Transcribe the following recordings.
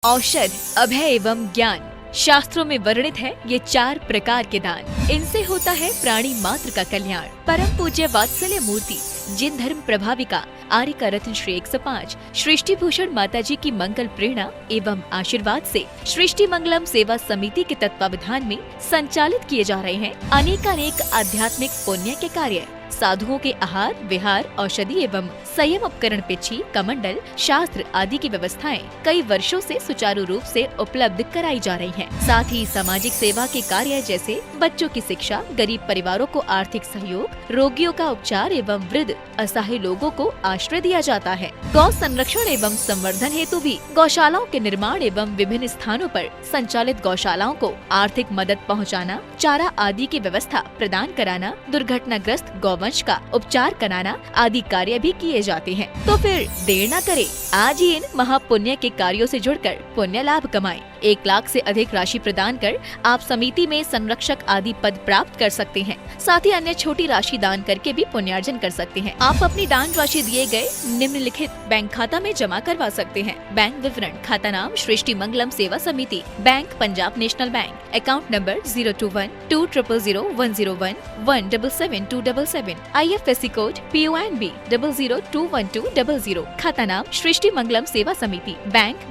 औषध, अभय एवं ज्ञान। शास्त्रों में वर्णित है ये 4 प्रकार के दान। इनसे होता है प्राणी मात्र का कल्याण। परम पूज्य वात्सल्य मूर्ति जिन धर्म प्रभाविका आर्य रत्न श्री 105 सृष्टि भूषण माता जी की मंगल प्रेरणा एवं आशीर्वाद से सृष्टि मंगलम सेवा समिति के तत्वावधान में संचालित किए जा रहे हैं अनेकानेक आध्यात्मिक पुण्य के कार्य। साधुओं के आहार, विहार, औषधि एवं संयम उपकरण, पिछी, कमंडल, शास्त्र आदि की व्यवस्थाएं कई वर्षों से सुचारू रूप से उपलब्ध कराई जा रही हैं। साथ ही सामाजिक सेवा के कार्य जैसे बच्चों की शिक्षा, गरीब परिवारों को आर्थिक सहयोग, रोगियों का उपचार एवं वृद्ध असहाय लोगों को आश्रय दिया जाता है। गौ संरक्षण एवं संवर्धन हेतु भी गौशालाओं के निर्माण एवं विभिन्न स्थानों पर संचालित गौशालाओं को आर्थिक मदद पहुँचाना, चारा आदि की व्यवस्था प्रदान कराना, दुर्घटनाग्रस्त गौवंश का उपचार कराना आदि कार्य भी किए जाते हैं। तो फिर देर न करें, आज ही इन महापुण्य के कार्यों से जुड़कर पुण्य लाभ कमाएं। 1 लाख से अधिक राशि प्रदान कर आप समिति में संरक्षक आदि पद प्राप्त कर सकते हैं। साथ ही अन्य छोटी राशि दान करके भी पुण्यार्जन कर सकते हैं। आप अपनी दान राशि दिए गए निम्नलिखित बैंक खाता में जमा करवा सकते हैं। बैंक विवरण: खाता नाम Srishti Mangalam Seva Samiti, bank Punjab National Bank, account number 021-2001-177-277, IFSC code PONB 0021200, खाता नाम Srishti Mangalam Seva Samiti,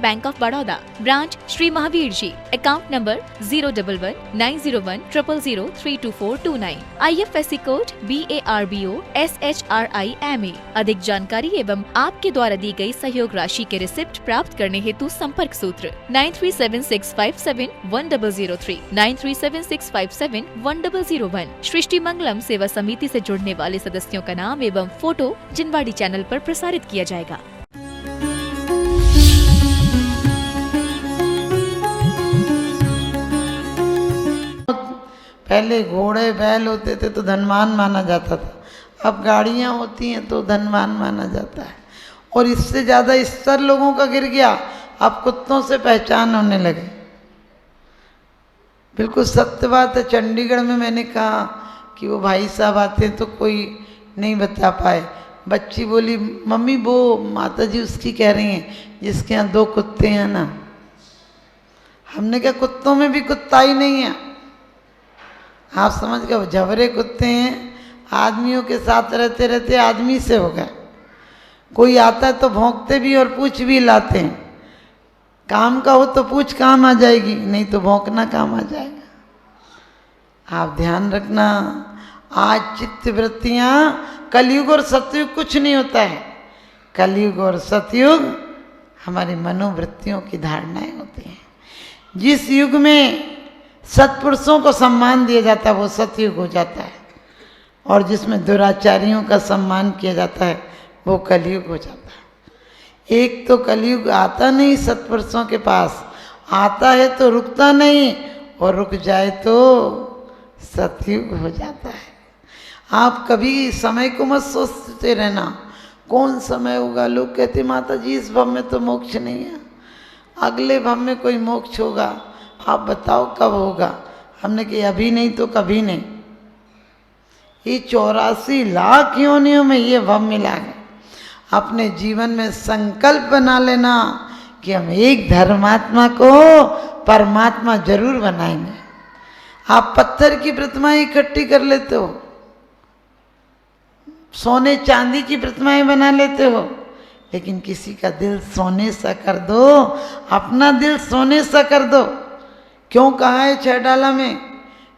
Bank of Baroda, branch Shri Mahavir ji, account number 011-901-000-32429, IFSC code BARBO SHRIMA। अधिक जानकारी एवं आपके द्वारा दी गई सहयोग राशि के रिसिप्ट प्राप्त करने हेतु संपर्क सूत्र 9376571003, 9376571001। सृष्टि मंगलम सेवा समिति से जुड़ने वाले सदस्यों का नाम एवं फोटो जिनवाड़ी चैनल पर प्रसारित किया जाएगा। पहले घोड़े बैल होते थे तो धनवान माना जाता था, अब गाड़ियां होती हैं तो धनवान माना जाता है। और इससे ज़्यादा स्तर लोगों का गिर गया, अब कुत्तों से पहचान होने लगे। बिल्कुल सत्य बात है। चंडीगढ़ में मैंने कहा कि वो भाई साहब आते हैं तो कोई नहीं बता पाए। बच्ची बोली, मम्मी वो माता जी उसकी कह रही हैं जिसके यहाँ 2 कुत्ते हैं ना। हमने कहा कुत्तों में भी कुत्ता ही नहीं है। आप समझ गए, झबरे कुत्ते हैं, आदमियों के साथ रहते रहते आदमी से हो गए। कोई आता है तो भौंकते भी और पूछ भी लाते हैं। काम का हो तो पूछ काम आ जाएगी, नहीं तो भौंकना काम आ जाएगा। आप ध्यान रखना, आज चित्त वृत्तियाँ, कलयुग और सतयुग कुछ नहीं होता है। कलयुग और सतयुग हमारी मनोवृत्तियों की धारणाएं होती हैं। जिस युग में सत्पुरुषों को सम्मान दिया जाता है वो सतयुग हो जाता है, और जिसमें दुराचारियों का सम्मान किया जाता है वो कलयुग हो जाता है। एक तो कलयुग आता नहीं सत्पुरुषों के पास, आता है तो रुकता नहीं, और रुक जाए तो सतयुग हो जाता है। आप कभी समय को मत सोचते रहना कौन समय होगा। लोग कहते माता जी इस भव में तो मोक्ष नहीं है, अगले भव में कोई मोक्ष होगा, आप बताओ कब होगा। हमने कहा अभी नहीं तो कभी नहीं। ये 84 लाख योनियों में ये भव मिला है। अपने जीवन में संकल्प बना लेना कि हम एक धर्मात्मा को परमात्मा जरूर बनाएंगे। आप पत्थर की प्रतिमाएं इकट्ठी कर लेते हो, सोने चांदी की प्रतिमाएं बना लेते हो, लेकिन किसी का दिल सोने सा कर दो, अपना दिल सोने सा कर दो। क्यों कहा है 6 डाला में,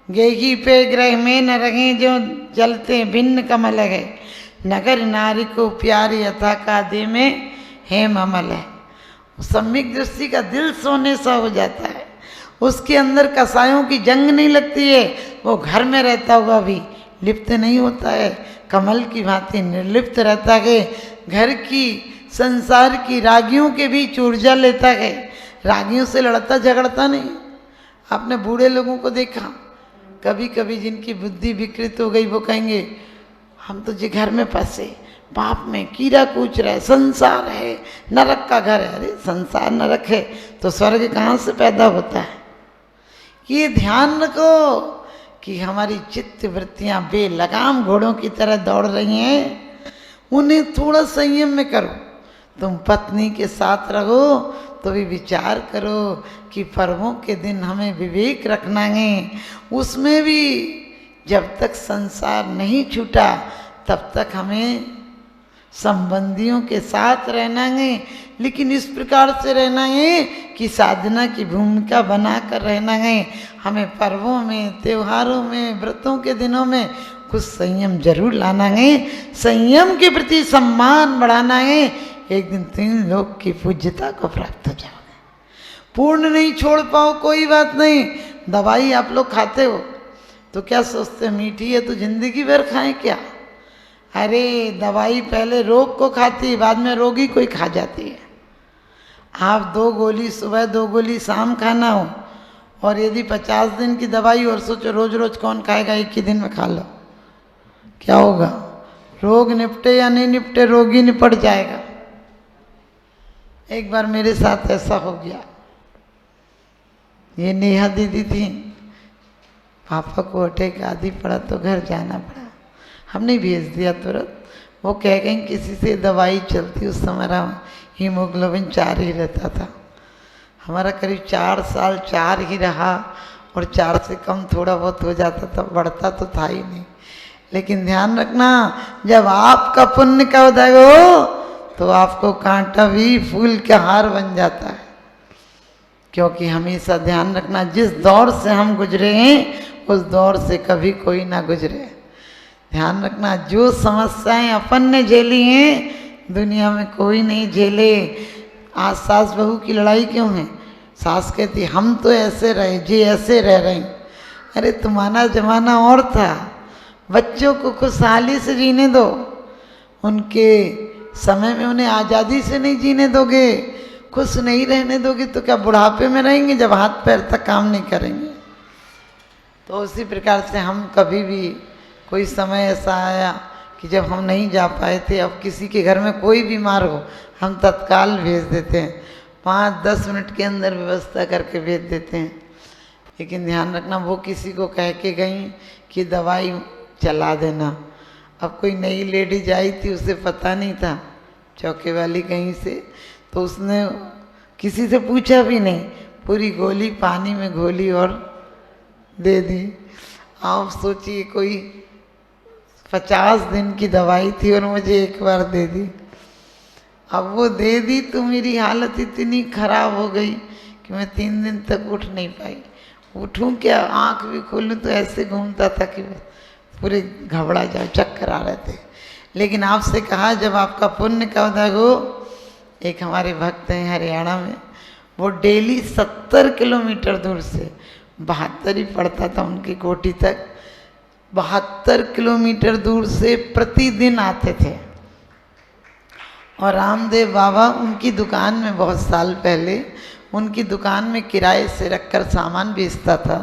गेही पे ग्रह में न रहे जो जलते भिन्न कमल है, नगर नारी को प्यारी यथा का दे में हेम अमल है। सम्यक दृष्टि का दिल सोने सा हो जाता है, उसके अंदर कसायों की जंग नहीं लगती है, वो घर में रहता हुआ भी लिप्त नहीं होता है, कमल की भांति निर्लिप्त रहता है। घर की संसार की रागियों के बीच ऊर्जा लेता है, रागियों से लड़ता झगड़ता नहीं। आपने बूढ़े लोगों को देखा, कभी कभी जिनकी बुद्धि विकृत हो गई वो कहेंगे हम तो जी घर में फंसे, पाप में कीड़ा कूच रहा है, संसार है, नरक का घर है। अरे संसार नरक है तो स्वर्ग कहाँ से पैदा होता है। ये ध्यान रखो कि हमारी चित्त वृत्तियाँ बेलगाम घोड़ों की तरह दौड़ रही हैं, उन्हें थोड़ा संयम में करो। तुम पत्नी के साथ रहो तो भी विचार करो कि पर्वों के दिन हमें विवेक रखना है। उसमें भी जब तक संसार नहीं छूटा तब तक हमें संबंधियों के साथ रहना है, लेकिन इस प्रकार से रहना है कि साधना की भूमिका बनाकर रहना है। हमें पर्वों में, त्योहारों में, व्रतों के दिनों में कुछ संयम जरूर लाना है, संयम के प्रति सम्मान बढ़ाना है। एक दिन 3 लोक की पूज्यता को प्राप्त हो जाओगे। पूर्ण नहीं छोड़ पाओ कोई बात नहीं। दवाई आप लोग खाते हो तो क्या सोचते हो मीठी है तो जिंदगी भर खाएं क्या? अरे दवाई पहले रोग को खाती, बाद में रोगी को ही खा जाती है। आप 2 गोली सुबह 2 गोली शाम खाना हो, और यदि 50 दिन की दवाई और सोचो रोज रोज कौन खाएगा, एक ही दिन में खा लो, क्या होगा? रोग निपटे या नहीं निपटे, रोगी निपट जाएगा। एक बार मेरे साथ ऐसा हो गया। ये नेहा दीदी थी, पापा को अटैक आदि पड़ा तो घर जाना पड़ा। हमने भेज दिया तुरंत। वो कह गई किसी से दवाई चलती, उस समय हीमोग्लोबिन 4 ही रहता था। हमारा करीब 4 साल 4 ही रहा, और 4 से कम थोड़ा बहुत हो जाता था, बढ़ता तो था ही नहीं। लेकिन ध्यान रखना, जब आपका पुण्य का उदय हो तो आपको कांटा भी फूल का हार बन जाता है। क्योंकि हमेशा ध्यान रखना, जिस दौर से हम गुजरे हैं उस दौर से कभी कोई ना गुजरे। ध्यान रखना, जो समस्याएं अपन ने झेली हैं दुनिया में कोई नहीं झेले। आज सास बहू की लड़ाई क्यों है? सास कहती हम तो ऐसे रहे जी, ऐसे रह रहे हैं। अरे तुम्हारा जमाना और था। बच्चों को खुशहाली से जीने दो, उनके समय में उन्हें आज़ादी से नहीं जीने दोगे, खुश नहीं रहने दोगे तो क्या बुढ़ापे में रहेंगे जब हाथ पैर तक काम नहीं करेंगे? तो उसी प्रकार से हम कभी भी, कोई समय ऐसा आया कि जब हम नहीं जा पाए थे, अब किसी के घर में कोई बीमार हो हम तत्काल भेज देते हैं, 5-10 मिनट के अंदर व्यवस्था करके भेज देते हैं। लेकिन ध्यान रखना, वो किसी को कह के गई कि दवाई चला देना। अब कोई नई लेडीज आई थी, उसे पता नहीं था, चौके वाली कहीं से, तो उसने किसी से पूछा भी नहीं, पूरी गोली पानी में घोली और दे दी। आप सोचिए, कोई 50 दिन की दवाई थी और मुझे एक बार दे दी। अब वो दे दी तो मेरी हालत इतनी खराब हो गई कि मैं 3 दिन तक उठ नहीं पाई। उठूं क्या, आंख भी खोलूं तो ऐसे घूमता था कि पूरे घबरा जाओ, चक्कर आ रहे थे। लेकिन आपसे कहा, जब आपका पुण्य का उदय हो, एक हमारे भक्त हैं हरियाणा में, वो डेली 70 किलोमीटर दूर से, 72 ही पड़ता था उनकी कोठी तक, 72 किलोमीटर दूर से प्रतिदिन आते थे। और रामदेव बाबा उनकी दुकान में बहुत साल पहले उनकी दुकान में किराए से रखकर सामान बेचता था।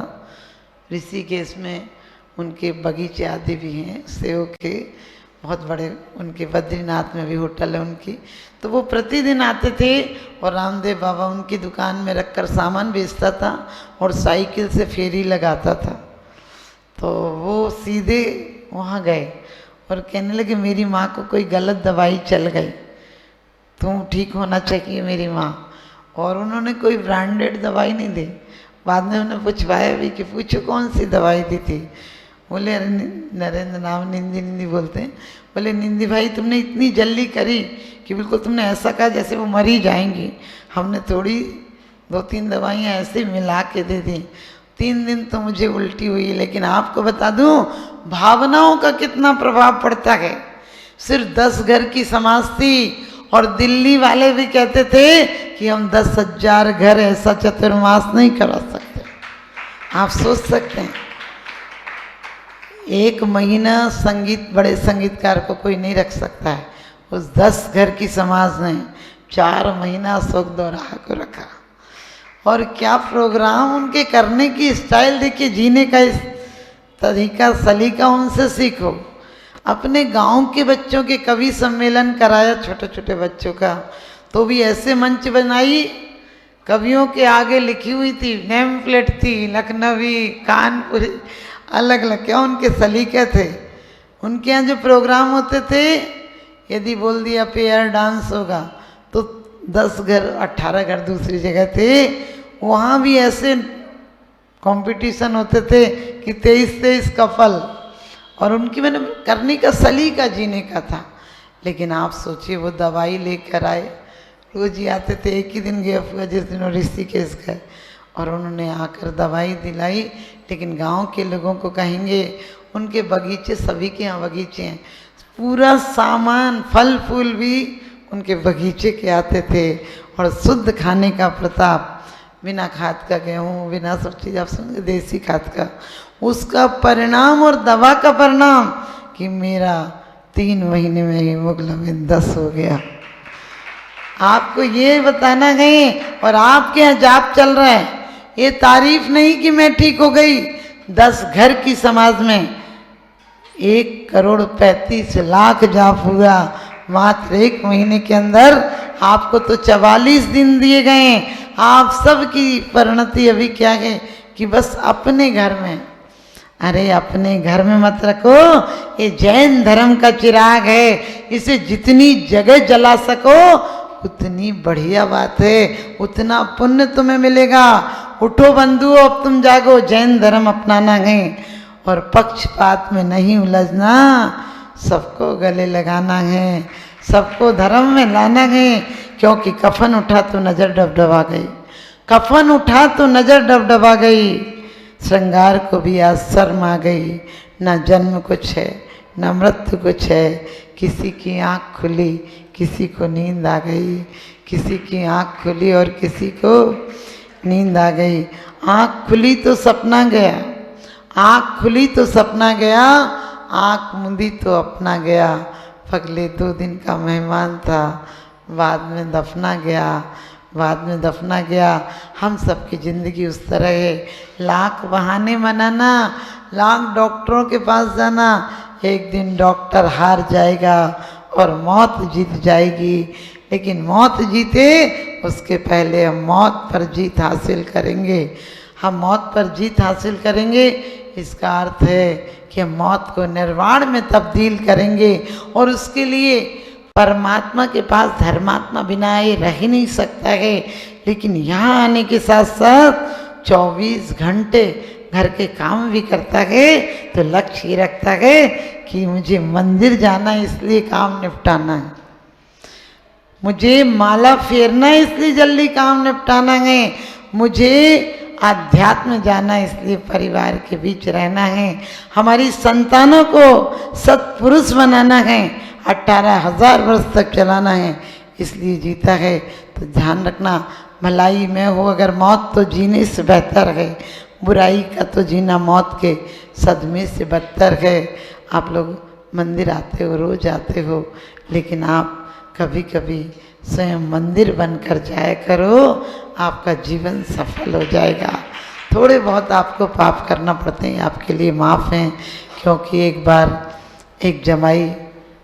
ऋषिकेश में उनके बगीचे आदि भी हैं, सेव के बहुत बड़े, उनके बद्रीनाथ में भी होटल है उनकी। तो वो प्रतिदिन आते थे और रामदेव बाबा उनकी दुकान में रखकर सामान बेचता था और साइकिल से फेरी लगाता था। तो वो सीधे वहाँ गए और कहने लगे, मेरी माँ को कोई गलत दवाई चल गई, तुम ठीक होना चाहिए मेरी माँ। और उन्होंने कोई ब्रांडेड दवाई नहीं दी। बाद में उन्हें पूछवाया भी कि पूछो कौन सी दवाई दी थी। बोले, नरेंद्र नाम निंदी निंदी बोलते हैं। बोले, निंदी भाई तुमने इतनी जल्दी करी कि बिल्कुल तुमने ऐसा कहा जैसे वो मर ही जाएंगी। हमने थोड़ी 2-3 दवाइयाँ ऐसे मिला के दे दी। 3 दिन तो मुझे उल्टी हुई, लेकिन आपको बता दूं भावनाओं का कितना प्रभाव पड़ता है। सिर्फ 10 घर की समाज थी और दिल्ली वाले भी कहते थे कि हम 10,000 घर ऐसा चतुर्मास नहीं करा सकते। आप सोच सकते हैं, 1 महीना संगीत, बड़े संगीतकार को कोई नहीं रख सकता है। उस 10 घर की समाज ने 4 महीना शोक दोराहा को रखा। और क्या प्रोग्राम उनके करने की स्टाइल देखिए, जीने का इस तरीका सलीका उनसे सीखो। अपने गांव के बच्चों के कवि सम्मेलन कराया, छोटे छोटे बच्चों का, तो भी ऐसे मंच बनाई, कवियों के आगे लिखी हुई थी, नेम प्लेट थी, लखनवी, कानपुरी, अलग अलग, क्या उनके सलीके थे। उनके यहाँ जो प्रोग्राम होते थे, यदि बोल दिया पेयर डांस होगा तो 10 घर 18 घर दूसरी जगह थे, वहाँ भी ऐसे कंपटीशन होते थे कि 23-23 कपल, और उनकी मैंने करने का सलीका जीने का था। लेकिन आप सोचिए वो दवाई लेकर आए, रोज ही आते थे। एक ही दिन गया हुआ जिस दिन वो ऋषिकेश गए, और उन्होंने आकर दवाई दिलाई। लेकिन गांव के लोगों को कहेंगे उनके बगीचे, सभी के यहाँ बगीचे हैं, पूरा सामान फल फूल भी उनके बगीचे के आते थे, और शुद्ध खाने का प्रताप, बिना खाद का गेहूँ, बिना सब चीज़, आप सुन देसी खाद का, उसका परिणाम और दवा का परिणाम कि मेरा 3 महीने में हीमोग्लोबिन 10 हो गया। आपको ये बताना है, और आपके यहाँ जाप चल रहा है, ये तारीफ नहीं कि मैं ठीक हो गई। 10 घर की समाज में 1,35,00,000 जाप हुआ मात्र 1 महीने के अंदर। आपको तो 44 दिन दिए गए। आप सबकी परिणति अभी क्या है कि बस अपने घर में, अरे अपने घर में मत रखो, ये जैन धर्म का चिराग है, इसे जितनी जगह जला सको उतनी बढ़िया बात है, उतना पुण्य तुम्हें मिलेगा। उठो बंधुओं, अब तुम जागो, जैन धर्म अपनाना है, और पक्षपात में नहीं उलझना, सबको गले लगाना है, सबको धर्म में लाना है। क्योंकि कफन उठा तो नजर डबडबा गई, कफन उठा तो नजर डबडबा गई, श्रृंगार को भी आज शर्म आ गई। न जन्म कुछ है, न मृत्यु कुछ है, किसी की आँख खुली, किसी को नींद आ गई, किसी की आँख खुली और किसी को नींद आ गई। आँख खुली तो सपना गया, आँख खुली तो सपना गया, आँख मूंदी तो अपना गया। पगले 2 दिन का मेहमान था, बाद में दफना गया, बाद में दफना गया। हम सबकी ज़िंदगी उस तरह है, लाख बहाने बनाना, लाख डॉक्टरों के पास जाना, एक दिन डॉक्टर हार जाएगा और मौत जीत जाएगी। लेकिन मौत जीते उसके पहले हम मौत पर जीत हासिल करेंगे। हम मौत पर जीत हासिल करेंगे, इसका अर्थ है कि हम मौत को निर्वाण में तब्दील करेंगे। और उसके लिए परमात्मा के पास धर्मात्मा बिना ये रह ही नहीं सकता है। लेकिन यहाँ आने के साथ साथ 24 घंटे घर के काम भी करता है, तो लक्ष्य ही रखता है कि मुझे मंदिर जाना है इसलिए काम निपटाना है, मुझे माला फेरना है इसलिए जल्दी काम निपटाना है, मुझे आध्यात्म जाना है इसलिए परिवार के बीच रहना है, हमारी संतानों को सत्पुरुष बनाना है, 18,000 वर्ष तक चलाना है इसलिए जीता है। तो ध्यान रखना, भलाई में हो अगर मौत तो जीने से बेहतर है, बुराई का तो जीना मौत के सदमे से बदतर है। आप लोग मंदिर आते हो, रोज आते हो, लेकिन आप कभी कभी स्वयं मंदिर बनकर जाया करो, आपका जीवन सफल हो जाएगा। थोड़े बहुत आपको पाप करना पड़ते हैं, आपके लिए माफ़ हैं। क्योंकि एक बार एक जमाई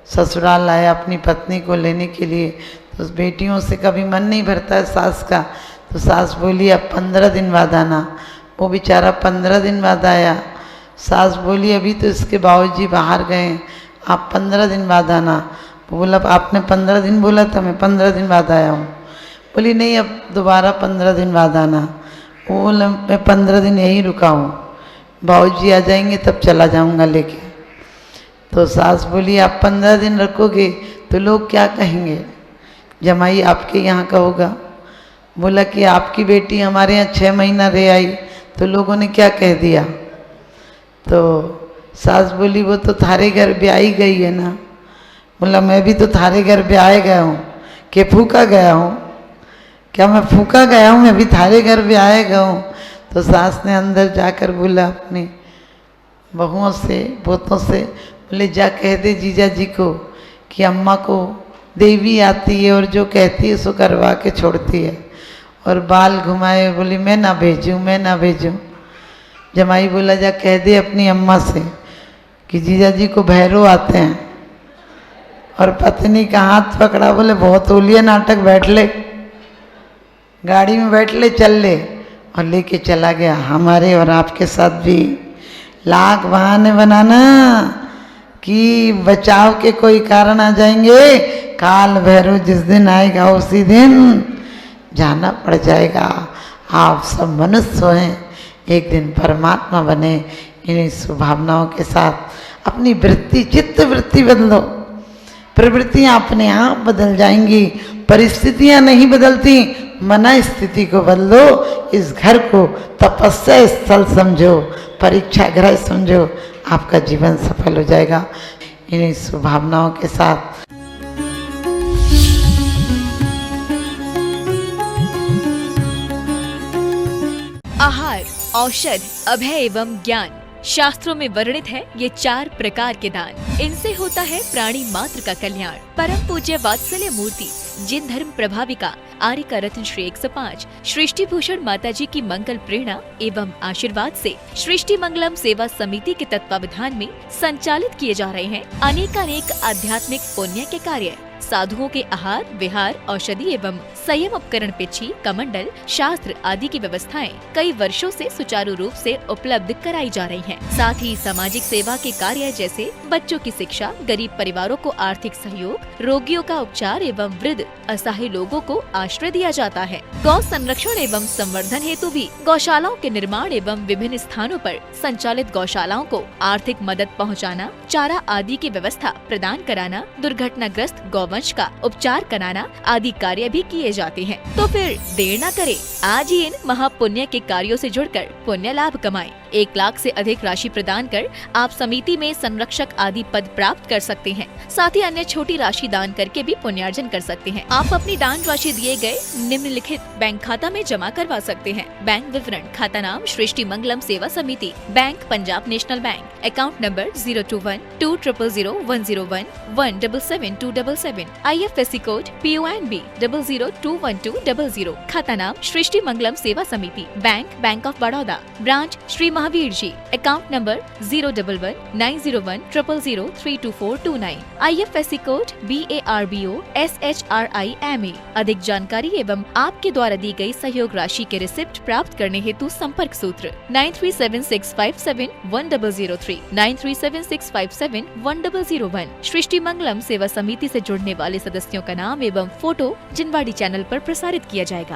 ससुराल आया अपनी पत्नी को लेने के लिए, तो उस बेटियों से कभी मन नहीं भरता है सास का, तो सास बोली अब 15 दिन बाद आना। वो बेचारा 15 दिन बाद आया। सास बोली अभी तो इसके बाबूजी बाहर गए, आप 15 दिन बाद आना। वो बोला आपने 15 दिन बोला था, मैं 15 दिन बाद आया हूँ। बोली नहीं अब दोबारा 15 दिन बाद आना। वो बोला मैं 15 दिन यहीं रुका हूँ, बाबूजी आ जाएंगे तब चला जाऊँगा लेके। तो सास बोली आप 15 दिन रखोगे तो लोग क्या कहेंगे, जमाई आपके यहाँ का होगा। बोला कि आपकी बेटी हमारे यहाँ 6 महीना रह आई तो लोगों ने क्या कह दिया। तो सास बोली वो तो थारे घर ब्याही गई है ना। बोला मैं भी तो थारे घर ब्याहे गया हूँ, कि फूका गया हूँ, क्या मैं फूका गया हूँ, मैं भी थारे घर ब्याहे गया हूँ। तो सास ने अंदर जाकर बोला अपनी बहुओं से पोतों से, बोले जा कह दे जीजा जी को कि अम्मा को देवी आती है और जो कहती है सो करवा के छोड़ती है। और बाल घुमाए, बोली मैं ना भेजूँ, मैं ना भेजूँ। जमाई बोला जा कह दे अपनी अम्मा से कि जीजा जी को भैरव आते हैं। और पत्नी का हाथ पकड़ा, बोले बहुत ओलिया नाटक, बैठ ले गाड़ी में, बैठ ले, चल ले, और लेके चला गया। हमारे और आपके साथ भी लाख बहाने बनाना कि बचाव के कोई कारण आ जाएंगे, काल भैरव जिस दिन आएगा उसी दिन जाना पड़ जाएगा। आप सब मनुष्य हैं, एक दिन परमात्मा बने। इन्हीं स्वभावनाओं के साथ अपनी वृत्ति, चित्त वृत्ति बदलो, प्रवृत्तियां अपने आप बदल जाएंगी। परिस्थितियां नहीं बदलती, मन स्थिति को बदलो। इस घर को तपस्या स्थल समझो, परीक्षा गृह समझो, आपका जीवन सफल हो जाएगा। इन्हीं स्वभावनाओं के साथ आहार, औषध, अभय एवं ज्ञान। शास्त्रों में वर्णित है ये 4 प्रकार के दान। इनसे होता है प्राणी मात्र का कल्याण। परम पूज्य वात्सल्य मूर्ति जिन धर्म प्रभाविका आर्यका रत्न श्री 105 सृष्टि भूषण माता जी की मंगल प्रेरणा एवं आशीर्वाद से सृष्टि मंगलम सेवा समिति के तत्वावधान में संचालित किए जा रहे हैं अनेकानेक आध्यात्मिक पुण्य के कार्य। साधुओं के आहार, विहार, औषधि एवं संयम उपकरण, पिछी, कमंडल, शास्त्र आदि की व्यवस्थाएं कई वर्षों से सुचारू रूप से उपलब्ध कराई जा रही हैं। साथ ही सामाजिक सेवा के कार्य जैसे बच्चों की शिक्षा, गरीब परिवारों को आर्थिक सहयोग, रोगियों का उपचार एवं वृद्ध असहाय लोगों को आश्रय दिया जाता है। गौ संरक्षण एवं संवर्धन हेतु भी गौशालाओं के निर्माण एवं विभिन्न स्थानों पर संचालित गौशालाओं को आर्थिक मदद पहुँचाना, चारा आदि की व्यवस्था प्रदान कराना, दुर्घटनाग्रस्त गौवंश का उपचार कराना आदि कार्य भी किए जाते हैं। तो फिर देर न करें, आज ही इन महापुण्य के कार्यों से जुड़कर पुण्य लाभ कमाएं। 1 लाख से अधिक राशि प्रदान कर आप समिति में संरक्षक आदि पद प्राप्त कर सकते हैं। साथ ही अन्य छोटी राशि दान करके भी पुण्यार्जन कर सकते हैं। आप अपनी दान राशि दिए गए निम्नलिखित बैंक खाता में जमा करवा सकते हैं। बैंक विवरण: खाता नाम Srishti Mangalam Seva Samiti, bank Punjab National Bank, account number 021200101777277, IFSC code PONB 0021200। खाता नाम Srishti Mangalam Seva Samiti, Bank of Baroda, branch Shri Mahavir ji, account number 011901000032429, IFSC code BARBO SHRIMA। अधिक जानकारी एवं आपके द्वारा दी गई सहयोग राशि के रिसिप्ट प्राप्त करने हेतु संपर्क सूत्र 9376571003, 9376571001। सृष्टि मंगलम सेवा समिति से जुड़ने वाले सदस्यों का नाम एवं फोटो जिनवाड़ी चैनल पर प्रसारित किया जाएगा।